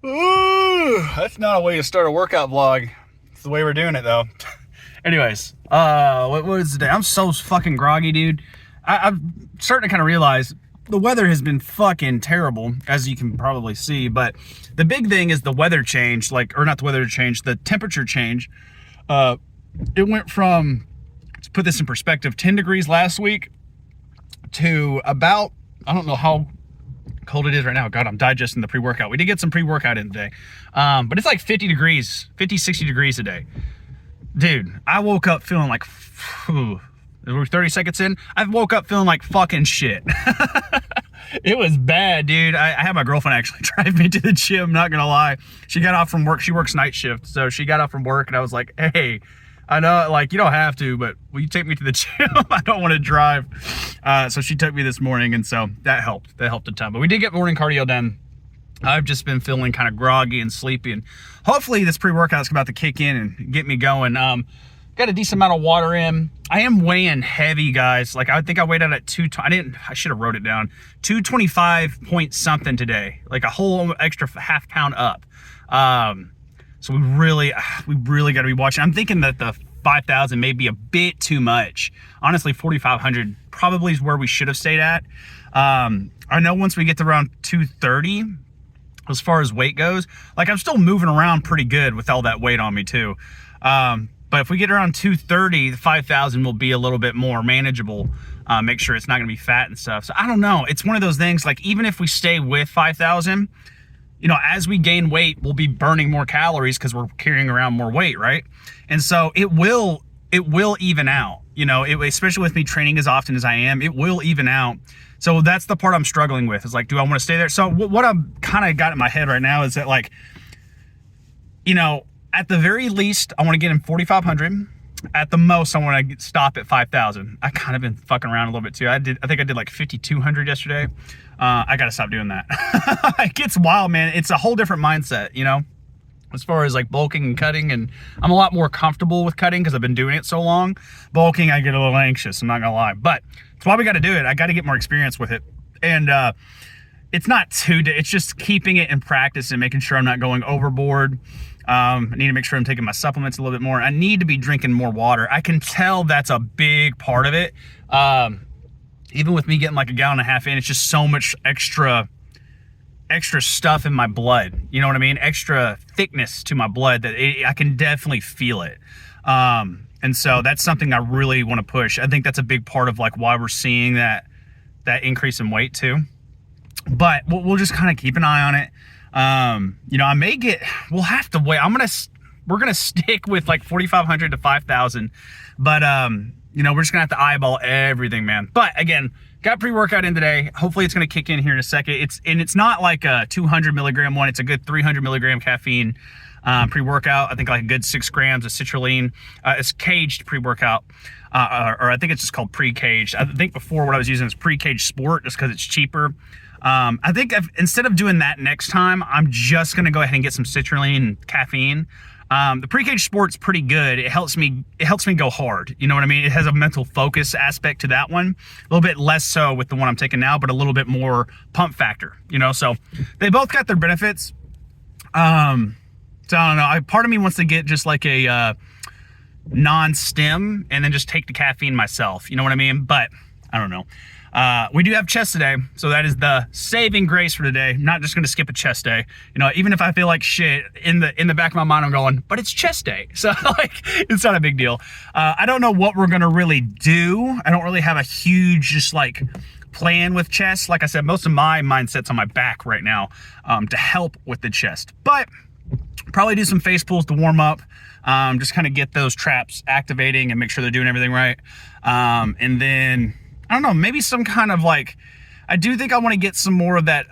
Ooh, that's not a way to start a workout vlog. It's the way we're doing it though. Anyways, what was the day? I'm so fucking groggy, dude. I'm starting to kind of realize the weather has been fucking terrible, as you can probably see. But the big thing is the weather change, or not the weather change, the temperature change. It went from, to put this in perspective, 10 degrees last week to about, I don't know how cold it is right now. God, I'm digesting the pre-workout. We did get some pre-workout in today. But it's like 50 degrees, 50, 60 degrees a day. Dude, I woke up feeling like, we're 30 seconds in. I woke up feeling like fucking shit. It was bad, dude. I had my girlfriend actually drive me to the gym, not gonna lie. She got off from work. She works night shift. So she got off from work and I was like, hey, I know, you don't have to, but will you take me to the gym? I don't want to drive. So she took me this morning, and so that helped. That helped a ton. But we did get morning cardio done. I've just been feeling kind of groggy and sleepy, and hopefully this pre-workout's about to kick in and get me going. Got a decent amount of water in. I am weighing heavy, guys. I think I weighed out at I should have wrote it down. 225 point something today. Like a whole extra half pound up. So we really got to be watching. I'm thinking that the 5,000 may be a bit too much. Honestly, 4,500 probably is where we should have stayed at. I know once we get to around 230, as far as weight goes, I'm still moving around pretty good with all that weight on me too. But if we get around 230, the 5,000 will be a little bit more manageable. Make sure it's not gonna be fat and stuff. So I don't know. It's one of those things, even if we stay with 5,000, as we gain weight, we'll be burning more calories because we're carrying around more weight, right? And so it will even out, especially with me training as often as I am, it will even out. So that's the part I'm struggling with, is do I want to stay there? So what I'm kind of got in my head right now is that at the very least, I want to get in 4,500. At the most, I want to stop at 5,000. I kind of been fucking around a little bit too. I think I did 5,200 yesterday. I got to stop doing that. It gets wild, man. It's a whole different mindset, as far as bulking and cutting. And I'm a lot more comfortable with cutting because I've been doing it so long. Bulking, I get a little anxious, I'm not gonna lie, but it's why we got to do it. I got to get more experience with it. And it's not it's just keeping it in practice and making sure I'm not going overboard. I need to make sure I'm taking my supplements a little bit more. I need to be drinking more water. I can tell that's a big part of it. Even with me getting 1.5 gallons in, it's just so much extra stuff in my blood. You know what I mean? Extra thickness to my blood that I can definitely feel it. And so that's something I really want to push. I think that's a big part of why we're seeing that increase in weight too. But we'll just kind of keep an eye on it. We'll have to wait. We're going to stick with 4,500 to 5,000, but, we're just gonna have to eyeball everything, man. But again, got pre-workout in today. Hopefully it's going to kick in here in a second. It's not like a 200 milligram one. It's a good 300 milligram caffeine, pre-workout. I think a good 6 grams of citrulline. It's caged pre-workout, or I think it's just called pre-caged. I think before what I was using was pre-caged sport just because it's cheaper. I think instead of doing that next time, I'm just going to go ahead and get some citrulline and caffeine. The pre-caged sport's pretty good. It helps me go hard. You know what I mean? It has a mental focus aspect to that one. A little bit less so with the one I'm taking now, but a little bit more pump factor, so they both got their benefits. So I don't know. Part of me wants to get just a non-stim and then just take the caffeine myself. You know what I mean? But I don't know. We do have chest today, so that is the saving grace for today. I'm not just going to skip a chest day. Even if I feel like shit, in the back of my mind, I'm going, but it's chest day. So it's not a big deal. I don't know what we're going to really do. I don't really have a huge plan with chest. Like I said, most of my mindset's on my back right now, to help with the chest, but probably do some face pulls to warm up. Just kind of get those traps activating and make sure they're doing everything right. And then I don't know, maybe some kind of I do think I want to get some more of that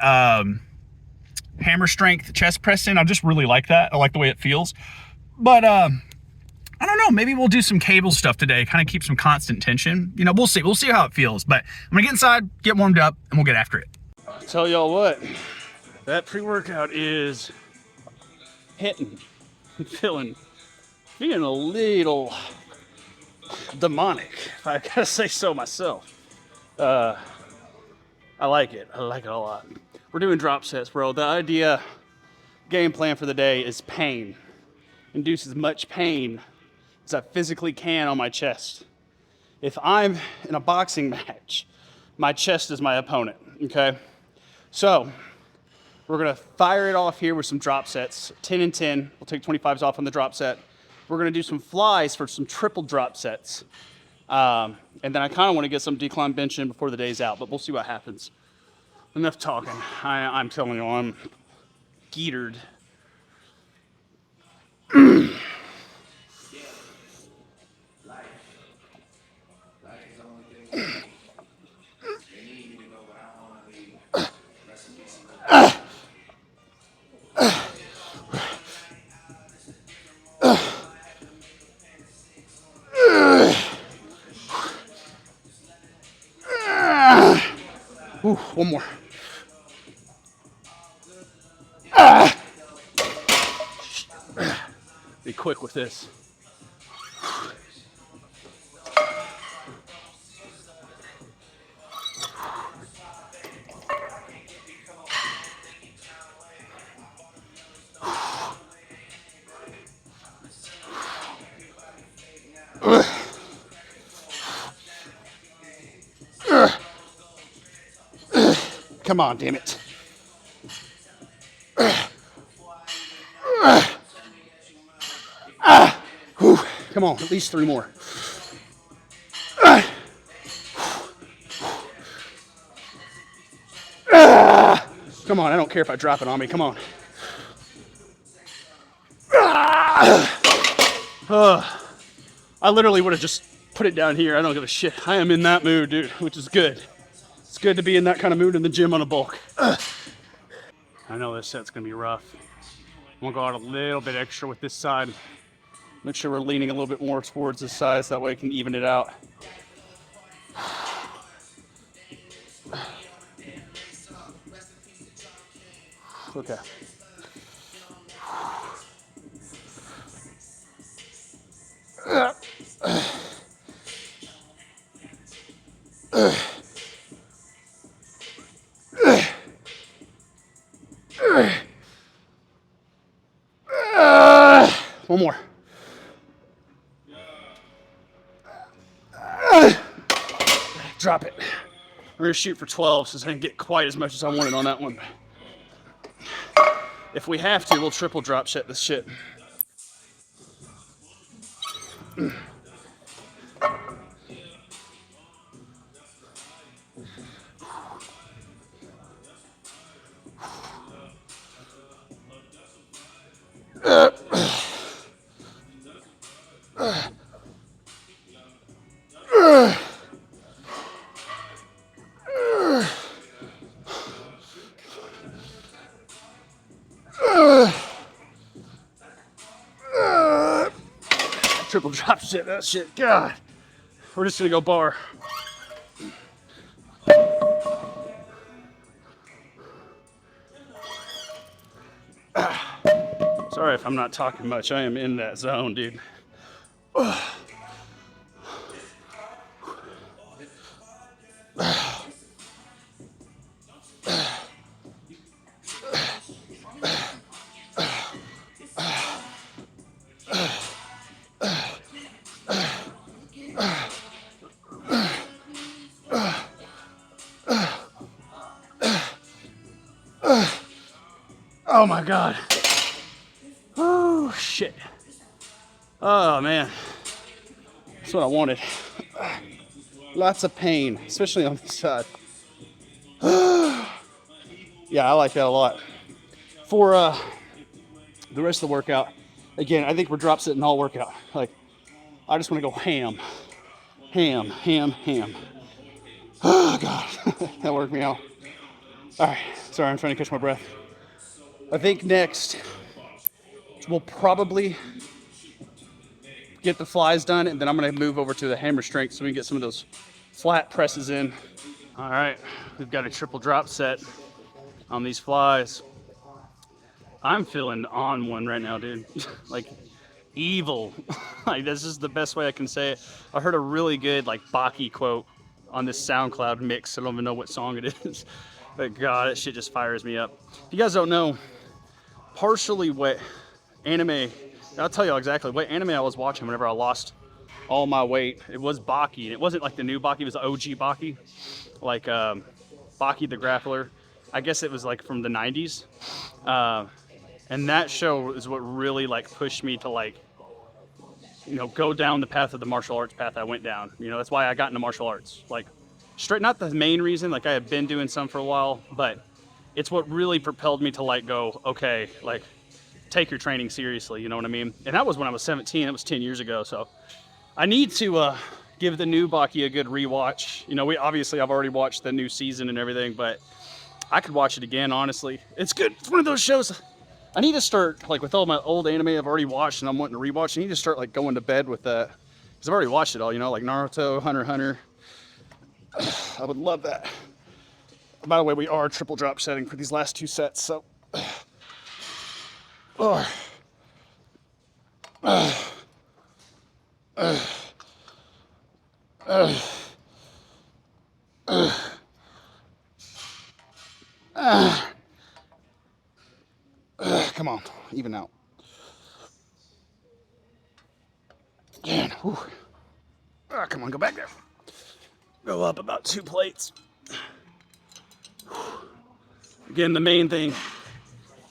hammer strength chest press in. I just really like that. I like the way it feels. But I don't know, maybe we'll do some cable stuff today, kind of keep some constant tension. We'll see. We'll see how it feels. But I'm going to get inside, get warmed up, and we'll get after it. I'll tell y'all what, that pre-workout is hitting. I'm feeling a little demonic, if I gotta say so myself. I like it a lot. We're doing drop sets, bro. The idea game plan for the day is pain. Induce as much pain as I physically can on my chest. If I'm in a boxing match, my chest is my opponent, okay? So we're gonna fire it off here with some drop sets, 10 and 10. We'll take 25s off on the drop set. We're gonna do some flies for some triple drop sets. And then I kind of want to get some decline bench in before the day's out, but we'll see what happens. Enough talking. I'm telling you, I'm geetered. Ooh, one more. Be quick with this. Come on, damn it. Whew. Come on, at least 3 more. Come on, I don't care if I drop it on me. Come on. I literally would have just put it down here. I don't give a shit. I am in that mood, dude, which is good. It's good to be in that kind of mood in the gym on a bulk. I know this set's gonna be rough. I'm gonna go out a little bit extra with this side. Make sure we're leaning a little bit more towards this side so that way I can even it out. Okay. One more. Drop it. We're gonna shoot for 12 since I didn't get quite as much as I wanted on that one. If we have to, we'll triple drop set this shit. Triple drop set that shit. God. We're just gonna go bar. Sorry if I'm not talking much. I am in that zone, dude. Oh my God. Oh shit. Oh man. That's what I wanted. Lots of pain, especially on this side. Yeah, I like that a lot. For the rest of the workout, again, I think we're drop sitting all workout. Like, I just want to go ham. Ham, ham, ham. Oh God, that worked me out. All right, sorry, I'm trying to catch my breath. I think next we'll probably get the flies done, and then I'm gonna move over to the hammer strength so we can get some of those flat presses in. All right, we've got a triple drop set on these flies. I'm feeling on one right now, dude. Like evil. Like this is the best way I can say it. I heard a really good like Baki quote on this SoundCloud mix. I don't even know what song it is, but God, that shit just fires me up. If you guys don't know, partially what anime, I'll tell you exactly what anime I was watching whenever I lost all my weight. It was Baki, and it wasn't like the new Baki, it was the OG Baki, like Baki the Grappler. I guess it was like from the 90s. And that show is what really like pushed me to like, you know, go down the path of the martial arts path I went down. You know, that's why I got into martial arts. Like, straight, not the main reason, like I had been doing some for a while, but it's what really propelled me to like go, okay, like take your training seriously, you know what I mean? And that was when I was 17, that was 10 years ago, so I need to give the new Baki a good rewatch. You know, I've already watched the new season and everything, but I could watch it again, honestly. It's good, it's one of those shows. I need to start, like with all my old anime I've already watched and I'm wanting to rewatch, I need to start like going to bed with that. Because I've already watched it all, you know, like Naruto, Hunter x Hunter. I would love that. By the way, we are triple drop setting for these last 2 sets, so. Oh. Come on, even out. Yeah, come on, go back there. Go up about 2 plates. Again, the main thing,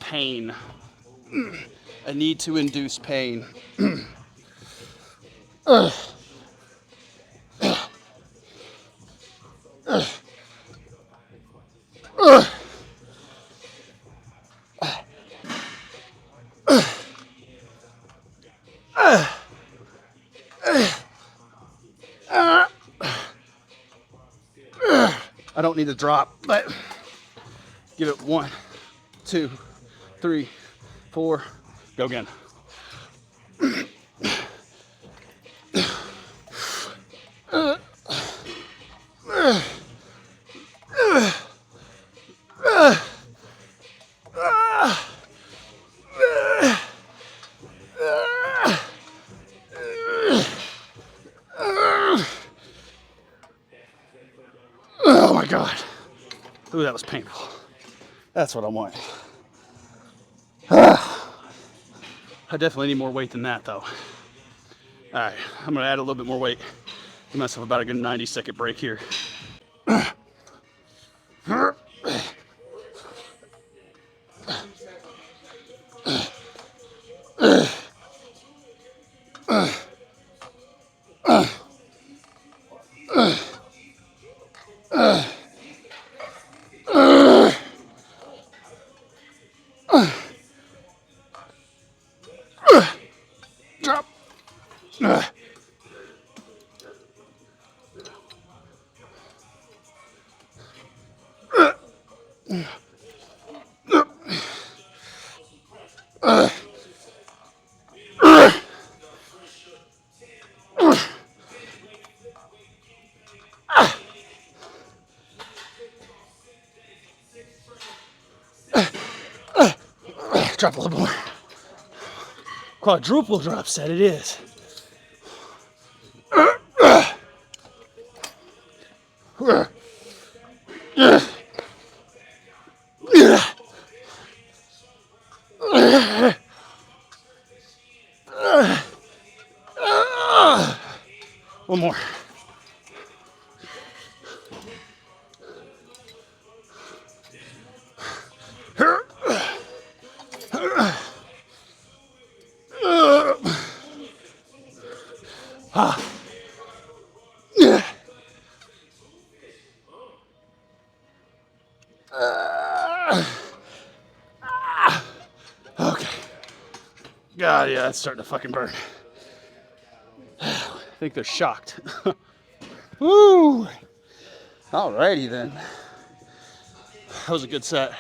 pain. I need to induce pain. I don't need to drop, but give it 1, 2, 3, 4. Go again. Oh my God. Ooh, that was painful. That's what I want. I definitely need more weight than that, though. All right, I'm gonna add a little bit more weight. Give myself about a good 90-second break here. Drop. Drop a little more. Quadruple drop set it is. One more. Okay. God, yeah, that's starting to fucking burn. I think they're shocked. Woo! Alrighty then. That was a good set.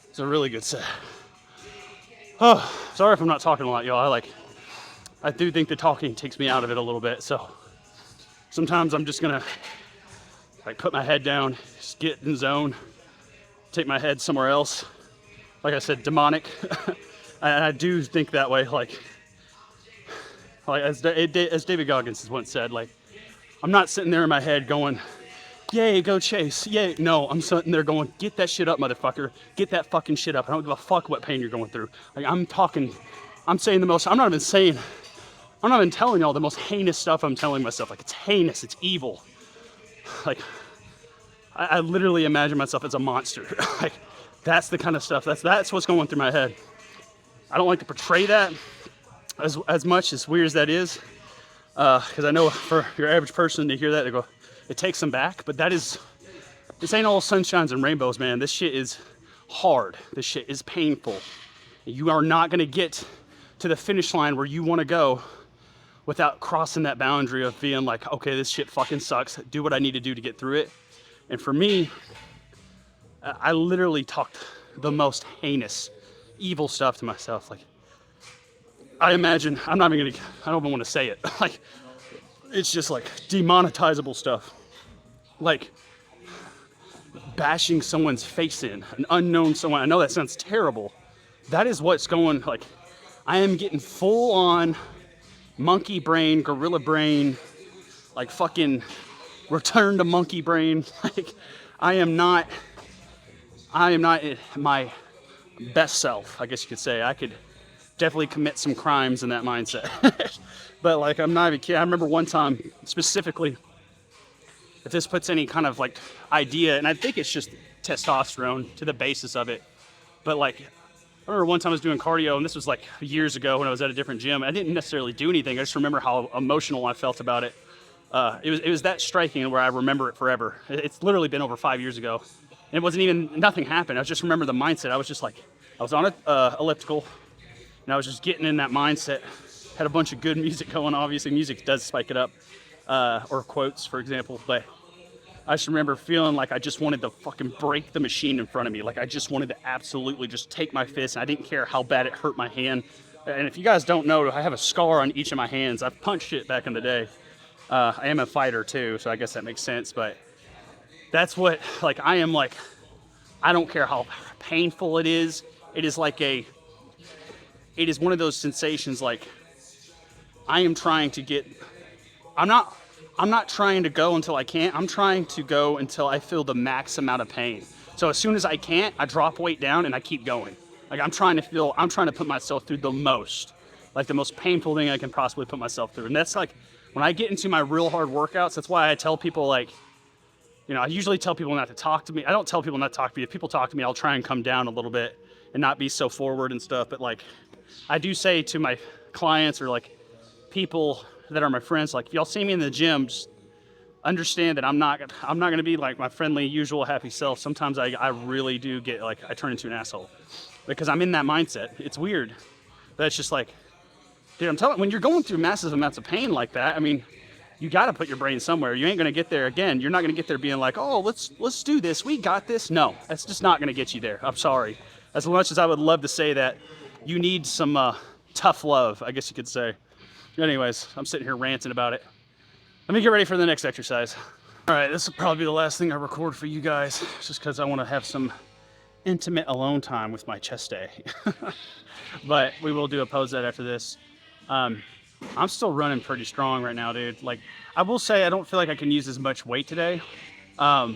It's a really good set. Oh, sorry if I'm not talking a lot, y'all. I do think the talking takes me out of it a little bit, so sometimes I'm just gonna like put my head down, just get in zone, take my head somewhere else. Like I said, demonic. I do think that way, like as David Goggins has once said, like, I'm not sitting there in my head going, Yay, go Chase. Yay. No, I'm sitting there going, get that shit up, motherfucker. Get that fucking shit up. I don't give a fuck what pain you're going through. Like, I'm saying the most, I'm not even telling y'all the most heinous stuff I'm telling myself. Like, it's heinous, it's evil. Like, I literally imagine myself as a monster. Like, that's the kind of stuff, that's what's going through my head. I don't like to portray that as much, as weird as that is. Because I know for your average person to hear that, they go, it takes them back. But this ain't all sunshines and rainbows, man. This shit is hard. This shit is painful. You are not gonna get to the finish line where you wanna go without crossing that boundary of being like, okay, this shit fucking sucks. Do what I need to do to get through it. And for me, I literally talked the most heinous, evil stuff to myself. Like, I imagine, I don't even want to say it. Like, it's just like demonetizable stuff. Like, bashing someone's face in, an unknown someone. I know that sounds terrible. That is what's going, like, I am getting full on monkey brain, gorilla brain, like fucking return to monkey brain. Like, I am not my best self, I guess you could say. I could definitely commit some crimes in that mindset. But like, I'm not even kidding. I remember one time specifically, if this puts any kind of like idea, and I think it's just testosterone to the basis of it. But like, I remember one time I was doing cardio, and this was like years ago when I was at a different gym. I didn't necessarily do anything. I just remember how emotional I felt about it. It was that striking where I remember it forever. It's literally been over 5 years ago. And it wasn't even, nothing happened. I just remember the mindset. I was just like, I was on an elliptical, and I was just getting in that mindset. Had a bunch of good music going. Obviously, music does spike it up, or quotes, for example. But I just remember feeling like I just wanted to fucking break the machine in front of me. Like, I just wanted to absolutely just take my fist, and I didn't care how bad it hurt my hand. And if you guys don't know, I have a scar on each of my hands. I've punched it back in the day. I am a fighter too, so I guess that makes sense. But that's what, like, I am like, I don't care how painful it is. It is like it is one of those sensations, like, I am trying to get, I'm not trying to go until I can't. I'm trying to go until I feel the max amount of pain. So as soon as I can't, I drop weight down and I keep going. Like, I'm trying to put myself through the most painful thing I can possibly put myself through. And that's like, when I get into my real hard workouts, that's why I tell people, like, I usually tell people not to talk to me. I don't tell people not to talk to me. If people talk to me, I'll try and come down a little bit and not be so forward and stuff. But like, I do say to my clients, or like people that are my friends, like, if y'all see me in the gym, just understand that I'm not going to be like my friendly, usual, happy self. Sometimes I really do get, like, I turn into an asshole because I'm in that mindset. It's weird. But it's just like, dude, I'm telling you, when you're going through massive amounts of pain like that, I mean, you got to put your brain somewhere. You ain't going to get there again. You're not going to get there being like, oh, let's do this. We got this. No, that's just not going to get you there. I'm sorry. As much as I would love to say that, you need some tough love, I guess you could say. Anyways, I'm sitting here ranting about it. Let me get ready for the next exercise. All right, this will probably be the last thing I record for you guys, just because I want to have some intimate alone time with my chest day. But we will do a pose set after this. I'm still running pretty strong right now, dude. Like, I will say, I don't feel like I can use as much weight today. I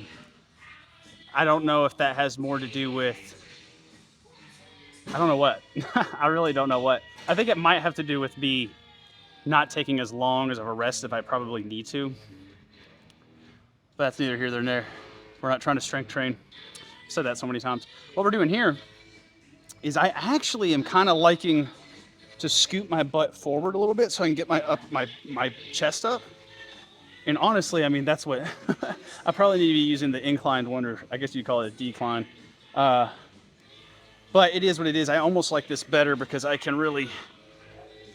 don't know if that has more to do with, I don't know what. I really don't know what. I think it might have to do with me not taking as long as of a rest as I probably need to. But that's neither here nor there. We're not trying to strength train. I've said that so many times. What we're doing here is, I actually am kind of liking to scoot my butt forward a little bit so I can get my chest up. And honestly, I mean, that's what I probably need to be using the inclined one, or I guess you'd call it a decline. But it is what it is. I almost like this better because I can really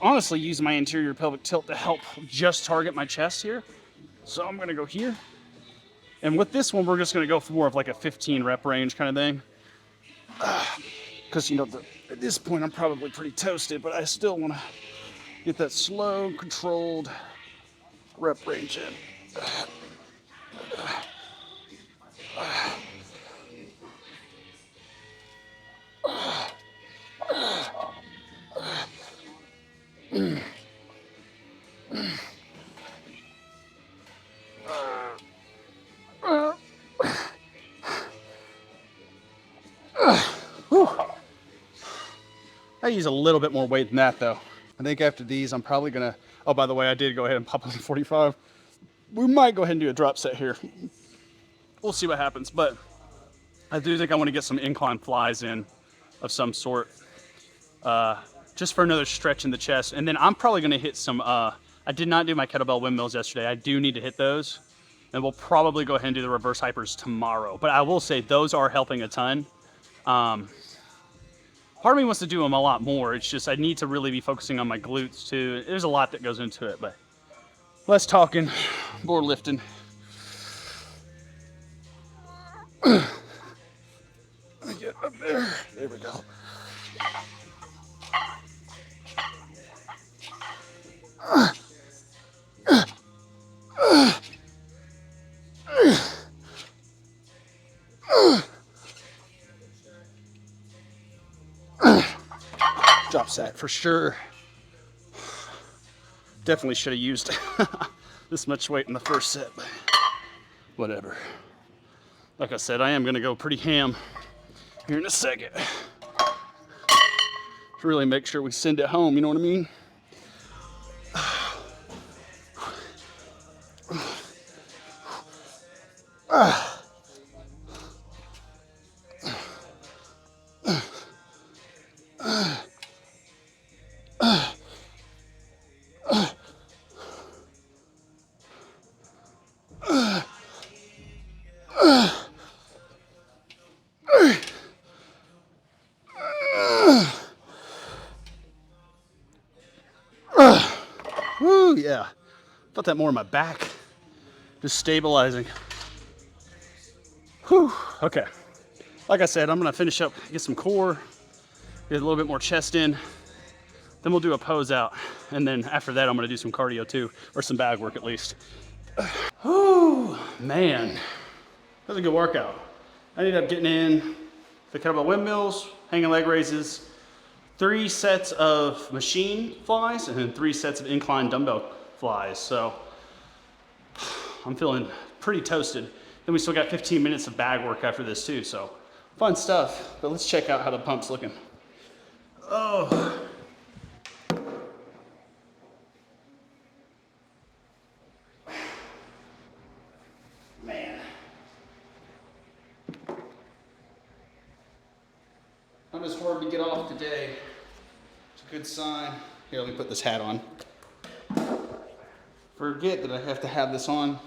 honestly use my anterior pelvic tilt to help just target my chest here. So I'm gonna go here. And with this one, we're just gonna go for more of like a 15 rep range kind of thing. Because, at this point, I'm probably pretty toasted, but I still wanna get that slow, controlled rep range in. I use a little bit more weight than that though. I think after these, I'm probably gonna, oh, by the way, I did go ahead and pop on 45. We might go ahead and do a drop set here. We'll see what happens, but I do think I want to get some incline flies in of some sort, just for another stretch in the chest. And then I'm probably gonna hit some, I did not do my kettlebell windmills yesterday. I do need to hit those. And we'll probably go ahead and do the reverse hypers tomorrow. But I will say those are helping a ton. Part of me wants to do them a lot more. It's just I need to really be focusing on my glutes too. There's a lot that goes into it, but less talking, more lifting. Get up there. There we go. Drop set for sure. Definitely should have used this much weight in the first set, but whatever. Like I said, I am gonna go pretty ham here in a second to really make sure we send it home, you know what I mean? Woo, yeah. Felt that more in my back. Just stabilizing. Whew, okay. Like I said, I'm gonna finish up, get some core, get a little bit more chest in, then we'll do a pose out. And then after that, I'm gonna do some cardio too, or some bag work at least. Whew, man, that was a good workout. I ended up getting in the kettlebell windmills, hanging leg raises, 3 sets of machine flies, and then 3 sets of incline dumbbell flies. So I'm feeling pretty toasted. Then we still got 15 minutes of bag work after this too, so fun stuff. But let's check out how the pump's looking. Oh. Man. Not as hard to get off today. It's a good sign. Here, let me put this hat on. Forget that I have to have this on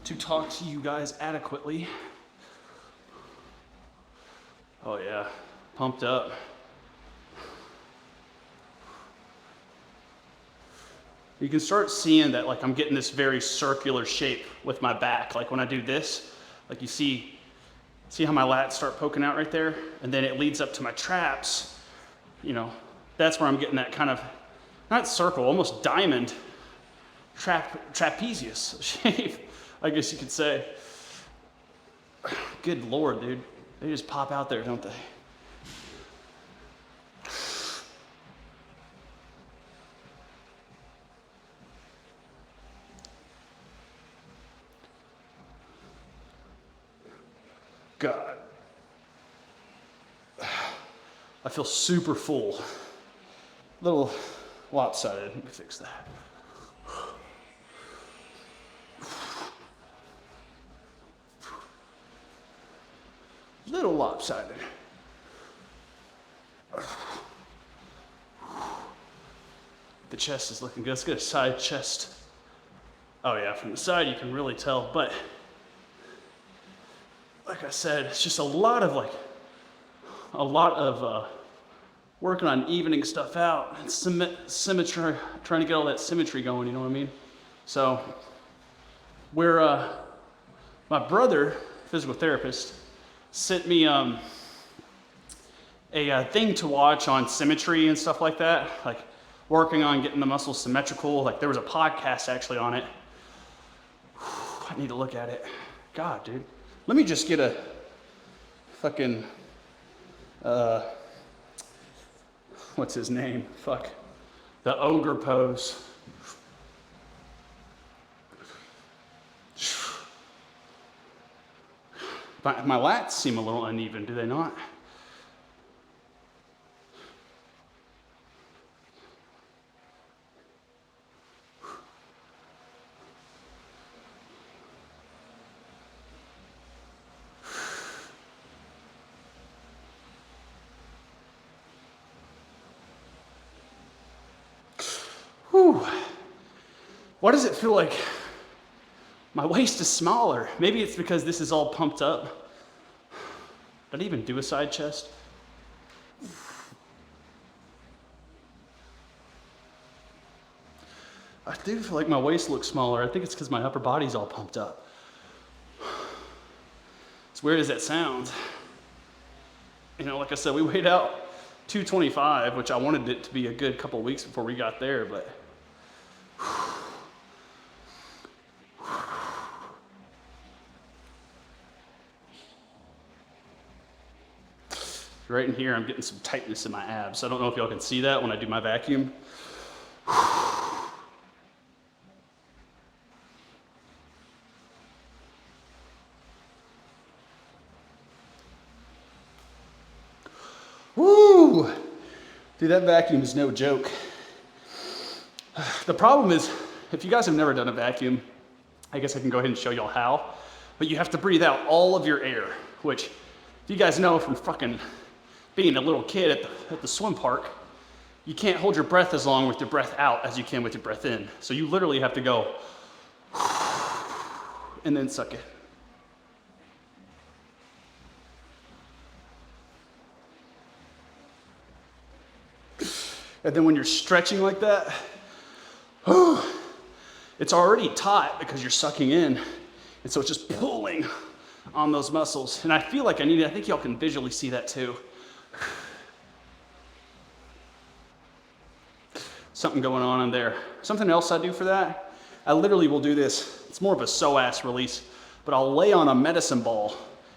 to talk to you guys adequately. Oh yeah, pumped up. You can start seeing that like I'm getting this very circular shape with my back. Like when I do this, like you see how my lats start poking out right there? And then it leads up to my traps. You know, that's where I'm getting that kind of, not circle, almost diamond trapezius shape, I guess you could say. Good Lord, dude. They just pop out there, don't they? God. I feel super full. A little lopsided. Let me fix that. Little lopsided. The chest is looking good. Let's get a side chest. Oh yeah, from the side you can really tell, but like I said, it's just a lot of working on evening stuff out and symmetry, trying to get all that symmetry going, you know what I mean? So my brother, physical therapist, sent me a thing to watch on symmetry and stuff like that, like working on getting the muscles symmetrical. Like there was a podcast actually on it. I need to look at it. God, dude. Let me just get a fucking, what's his name? Fuck. The ogre pose. My lats seem a little uneven, do they not? Whew. Why does it feel like my waist is smaller? Maybe it's because this is all pumped up. Did I even do a side chest? I do feel like my waist looks smaller. I think it's because my upper body's all pumped up. As weird as that sounds. You know, like I said, we weighed out 225, which I wanted it to be a good couple of weeks before we got there, but right in here, I'm getting some tightness in my abs. I don't know if y'all can see that when I do my vacuum. Woo! Dude, that vacuum is no joke. The problem is, if you guys have never done a vacuum, I guess I can go ahead and show y'all how, but you have to breathe out all of your air, which, if you guys know from fucking being a little kid at the swim park, you can't hold your breath as long with your breath out as you can with your breath in. So you literally have to go and then suck it. And then when you're stretching like that, it's already taut because you're sucking in. And so it's just pulling on those muscles. And I feel like I think y'all can visually see that too. Something going on in there. Something else I do for that, I literally will do this. It's more of a psoas release, but I'll lay on a medicine ball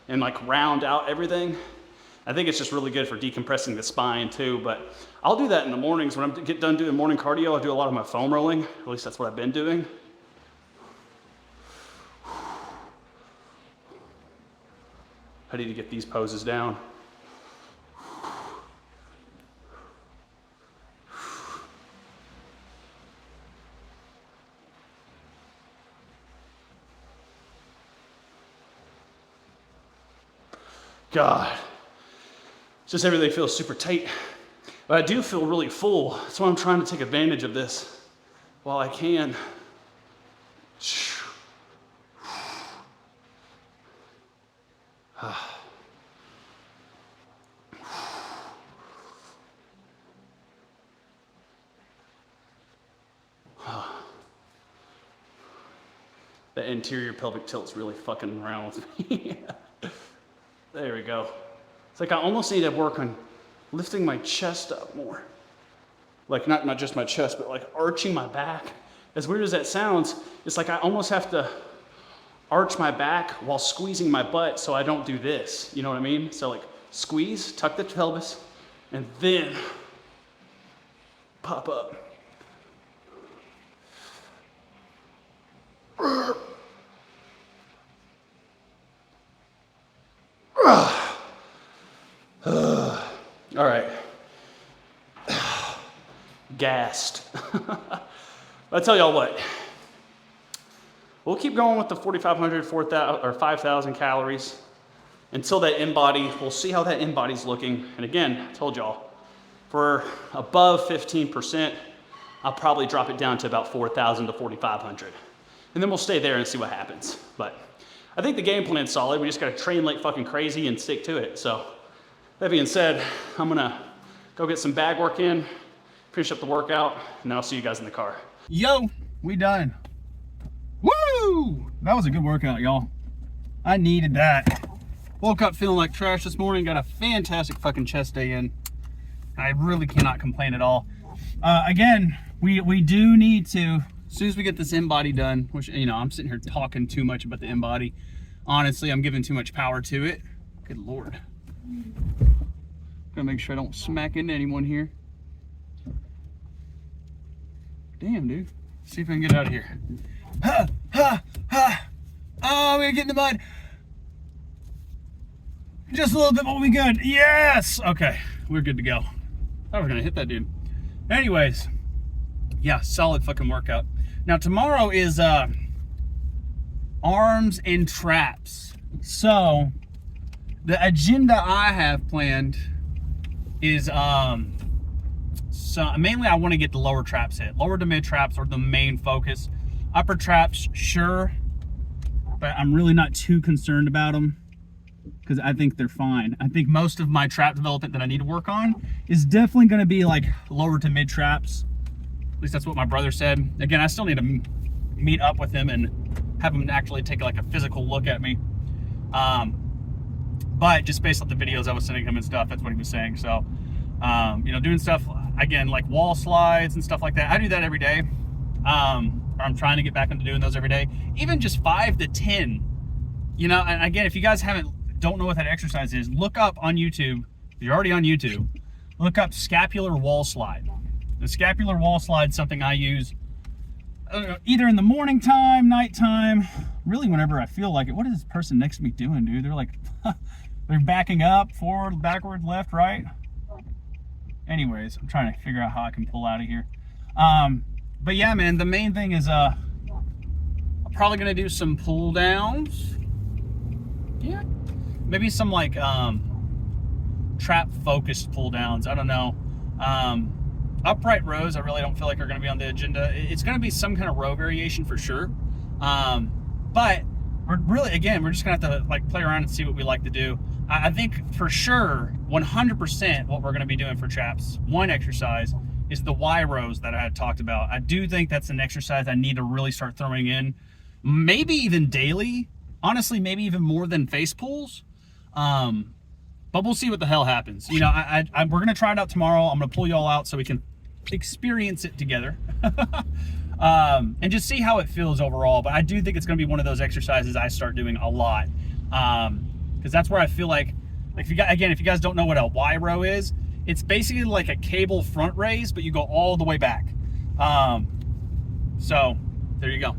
and like round out everything. I think it's just really good for decompressing the spine too, but I'll do that in the mornings when I get done doing morning cardio. I do a lot of my foam rolling, at least that's what I've been doing. I need to get these poses down. God, just everything feels super tight, but I do feel really full. That's why I'm trying to take advantage of this while I can. The interior pelvic tilt's really fucking around with me. There we go. It's like I almost need to work on lifting my chest up more. Like not just my chest, but like arching my back. As weird as that sounds, it's like I almost have to arch my back while squeezing my butt so I don't do this. You know what I mean? So like squeeze, tuck the pelvis, and then pop up. All right. Gassed. I'll tell y'all what. We'll keep going with the 4,500, 4,000, or 5,000 calories until that in-body. We'll see how that in-body's looking. And again, I told y'all, for above 15%, I'll probably drop it down to about 4,000 to 4,500. And then we'll stay there and see what happens. But I think the game plan's solid. We just got to train like fucking crazy and stick to it. So that being said, I'm gonna go get some bag work in, finish up the workout, and then I'll see you guys in the car. Yo, we done. Woo! That was a good workout, y'all. I needed that. Woke up feeling like trash this morning, got a fantastic fucking chest day in. I really cannot complain at all. Again, we do need to, as soon as we get this in-body done, which, you know, I'm sitting here talking too much about the in-body. Honestly, I'm giving too much power to it. Good Lord. Gotta make sure I don't smack into anyone here. Damn, dude. Let's see if I can get out of here. Ha, ha, ha. Oh, we're gonna get in the mud. Just a little bit, but we'll be good. Yes! Okay, we're good to go. I was gonna hit that dude. Anyways, yeah, solid fucking workout. Now tomorrow is arms and traps. So the agenda I have planned is some, mainly I want to get the lower traps hit. Lower to mid traps are the main focus. Upper traps, sure, but I'm really not too concerned about them because I think they're fine. I think most of my trap development that I need to work on is definitely going to be like lower to mid traps. At least that's what my brother said. Again, I still need to meet up with him and have him actually take like a physical look at me. But just based on the videos I was sending him and stuff, that's what he was saying. So, you know, doing stuff, again, like wall slides and stuff like that. I do that every day. I'm trying to get back into doing those every day. Even just 5 to 10, you know, and again, if you guys don't know what that exercise is, look up on YouTube. If you're already on YouTube, look up scapular wall slide. The scapular wall slide is something I use either in the morning time, nighttime, really whenever I feel like it. What is this person next to me doing, dude? They're like, they're backing up, forward, backward, left, right. Anyways, I'm trying to figure out how I can pull out of here. But yeah, man, the main thing is I'm probably gonna do some pull downs. Yeah, maybe some like trap focused pull downs. I don't know. Upright rows, I really don't feel like are going to be on the agenda. It's going to be some kind of row variation for sure. But we're really, again, we're just going to have to like play around and see what we like to do. I think for sure, 100% what we're going to be doing for traps, one exercise, is the Y rows that I had talked about. I do think that's an exercise I need to really start throwing in, maybe even daily. Honestly, maybe even more than face pulls. But we'll see what the hell happens. You know, we're going to try it out tomorrow. I'm going to pull y'all out so we can experience it together. And just see how it feels overall. But I do think it's going to be one of those exercises I start doing a lot. Because that's where I feel like if you guys don't know what a Y row is, it's basically like a cable front raise, but you go all the way back. So there you go.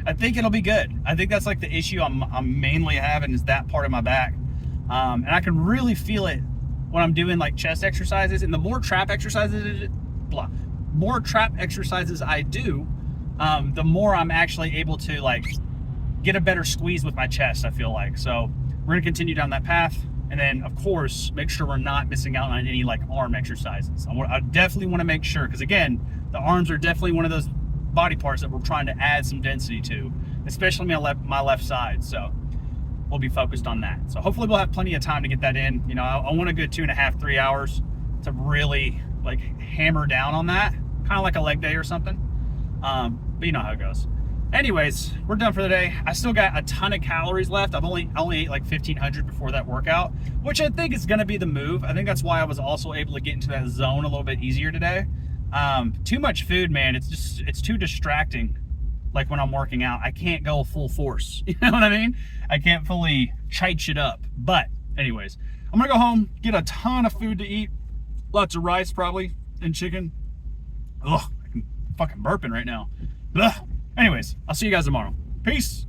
I think it'll be good. I think that's like the issue I'm mainly having is that part of my back. And I can really feel it when I'm doing like chest exercises, and the more trap exercises I do, the more I'm actually able to like get a better squeeze with my chest, I feel like. So we're gonna continue down that path, and then of course make sure we're not missing out on any like arm exercises. I definitely want to make sure, because again, the arms are definitely one of those body parts that we're trying to add some density to, especially my left side. So we'll be focused on that. So hopefully we'll have plenty of time to get that in. You know, I want a good 2.5, 3 hours to really like hammer down on that, kind of like a leg day or something. But you know how it goes. Anyways, we're done for the day. I still got a ton of calories left. I only ate like 1,500 before that workout, which I think is going to be the move. I think that's why I was also able to get into that zone a little bit easier today. Too much food, man. It's too distracting. Like when I'm working out, I can't go full force. You know what I mean? I can't fully chite it up. But anyways, I'm gonna go home, get a ton of food to eat. Lots of rice probably, and chicken. Ugh, I'm fucking burping right now. Ugh. Anyways, I'll see you guys tomorrow. Peace.